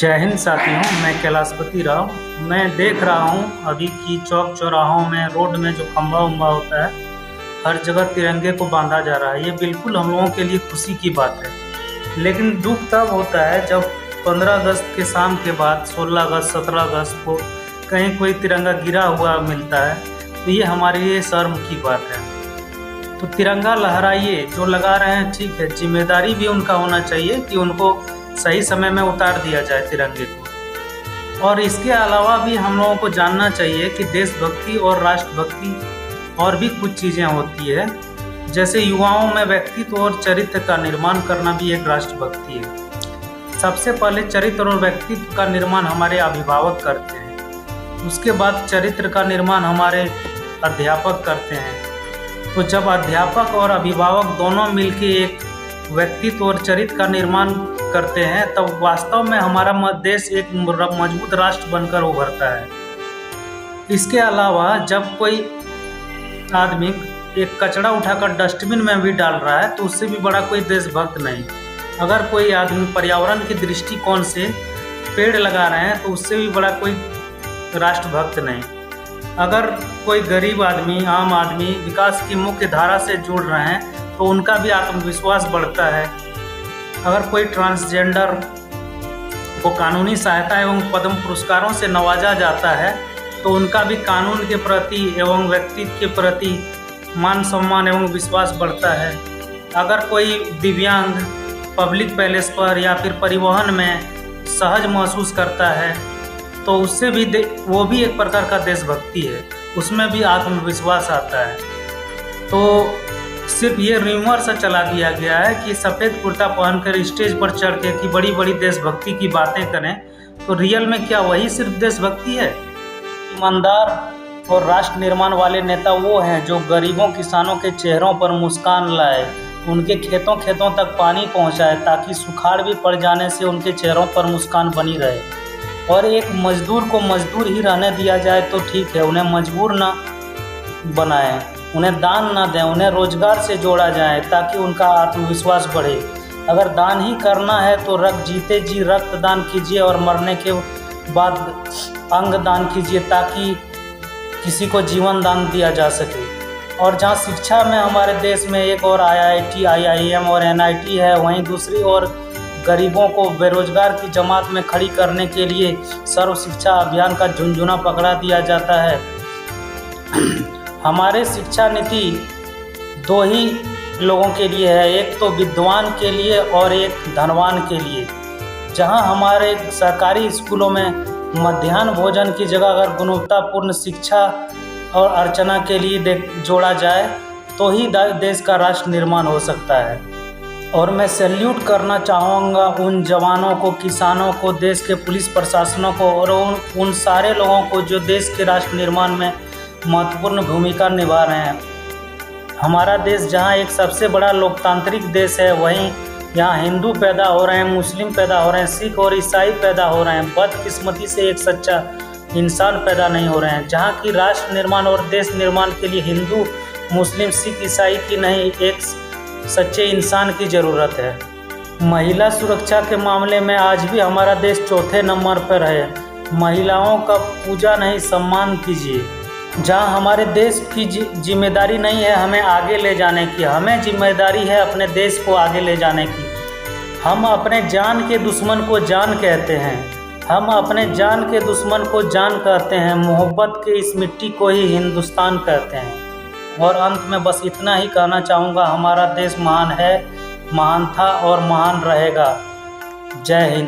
जय हिंद साथियों, मैं कैलाशपति राव। मैं देख रहा हूँ अभी की चौक चौराहों में, रोड में जो खंभा उम्बा होता है, हर जगह तिरंगे को बांधा जा रहा है। ये बिल्कुल हम लोगों के लिए खुशी की बात है, लेकिन दुख तब होता है जब 15 अगस्त के शाम के बाद 16 अगस्त 17 अगस्त को कहीं कोई तिरंगा गिरा हुआ मिलता है, तो ये हमारे लिए शर्म की बात है। तो तिरंगा लहराइए, जो लगा रहे हैं ठीक है, जिम्मेदारी भी उनका होना चाहिए कि उनको सही समय में उतार दिया जाए तिरंगे को। और इसके अलावा भी हम लोगों को जानना चाहिए कि देशभक्ति और राष्ट्रभक्ति और भी कुछ चीज़ें होती है, जैसे युवाओं में व्यक्तित्व और चरित्र का निर्माण करना भी एक राष्ट्रभक्ति है। सबसे पहले चरित्र और व्यक्तित्व का निर्माण हमारे अभिभावक करते हैं, उसके बाद चरित्र का निर्माण हमारे अध्यापक करते हैं। तो जब अध्यापक और अभिभावक दोनों मिलकर एक व्यक्तित्व और चरित्र का निर्माण करते हैं, तब वास्तव में हमारा देश एक मजबूत राष्ट्र बनकर उभरता है। इसके अलावा जब कोई आदमी एक कचरा उठाकर डस्टबिन में भी डाल रहा है, तो उससे भी बड़ा कोई देशभक्त नहीं। अगर कोई आदमी पर्यावरण के दृष्टिकोण से पेड़ लगा रहे हैं, तो उससे भी बड़ा कोई राष्ट्रभक्त नहीं। अगर कोई गरीब आदमी, आम आदमी विकास की मुख्य धारा से जुड़ रहे हैं, तो उनका भी आत्मविश्वास बढ़ता है। अगर कोई ट्रांसजेंडर को कानूनी सहायता एवं पद्म पुरस्कारों से नवाजा जाता है, तो उनका भी कानून के प्रति एवं व्यक्तित्व के प्रति मान सम्मान एवं विश्वास बढ़ता है। अगर कोई दिव्यांग पब्लिक प्लेस पर या फिर परिवहन में सहज महसूस करता है, तो उससे भी वो भी एक प्रकार का देशभक्ति है, उसमें भी आत्मविश्वास आता है। तो सिर्फ ये र्यूमर सा चला दिया गया है कि सफ़ेद कुर्ता पहनकर स्टेज पर चढ़ के कि बड़ी बड़ी देशभक्ति की बातें करें, तो रियल में क्या वही सिर्फ देशभक्ति है? ईमानदार और राष्ट्र निर्माण वाले नेता वो हैं जो गरीबों किसानों के चेहरों पर मुस्कान लाए, उनके खेतों खेतों तक पानी पहुंचाए, ताकि सुखाड़ भी पड़ जाने से उनके चेहरों पर मुस्कान बनी रहे। और एक मजदूर को मजदूर ही रहने दिया जाए तो ठीक है, उन्हें मजबूर ना बनाएं, उन्हें दान ना दें, उन्हें रोजगार से जोड़ा जाए ताकि उनका आत्मविश्वास बढ़े। अगर दान ही करना है तो जीते जी रक्तदान कीजिए और मरने के बाद अंग दान कीजिए, ताकि किसी को जीवन दान दिया जा सके। और जहाँ शिक्षा में हमारे देश में एक और IIT, IIM और NIT है, वहीं दूसरी ओर गरीबों को बेरोजगार की जमात में खड़ी करने के लिए सर्व शिक्षा अभियान का झुनझुना पकड़ा दिया जाता है। हमारे शिक्षा नीति दो ही लोगों के लिए है, एक तो विद्वान के लिए और एक धनवान के लिए। जहां हमारे सरकारी स्कूलों में मध्याह्न भोजन की जगह अगर गुणवत्तापूर्ण शिक्षा और अर्चना के लिए जोड़ा जाए, तो ही देश का राष्ट्र निर्माण हो सकता है। और मैं सैल्यूट करना चाहूँगा उन जवानों को, किसानों को, देश के पुलिस प्रशासनों को और उन सारे लोगों को जो देश के राष्ट्र निर्माण में महत्वपूर्ण भूमिका निभा रहे हैं। हमारा देश जहां एक सबसे बड़ा लोकतांत्रिक देश है, वहीं यहाँ हिंदू पैदा हो रहे हैं, मुस्लिम पैदा हो रहे हैं, सिख और ईसाई पैदा हो रहे हैं। बदकिस्मती से एक सच्चा इंसान पैदा नहीं हो रहे हैं। जहाँ की राष्ट्र निर्माण और देश निर्माण के लिए हिंदू, मुस्लिम, सिख, ईसाई की नहीं, एक सच्चे इंसान की ज़रूरत है। महिला सुरक्षा के मामले में आज भी हमारा देश चौथे नंबर पर है। महिलाओं का पूजा नहीं, सम्मान कीजिए। जहाँ हमारे देश की जिम्मेदारी नहीं है हमें आगे ले जाने की, हमें जिम्मेदारी है अपने देश को आगे ले जाने की। हम अपने जान के दुश्मन को जान कहते हैं, हम अपने जान के दुश्मन को जान कहते हैं, मोहब्बत के इस मिट्टी को ही हिंदुस्तान कहते हैं। और अंत में बस इतना ही कहना चाहूँगा, हमारा देश महान है, महान था और महान रहेगा। जय हिंद।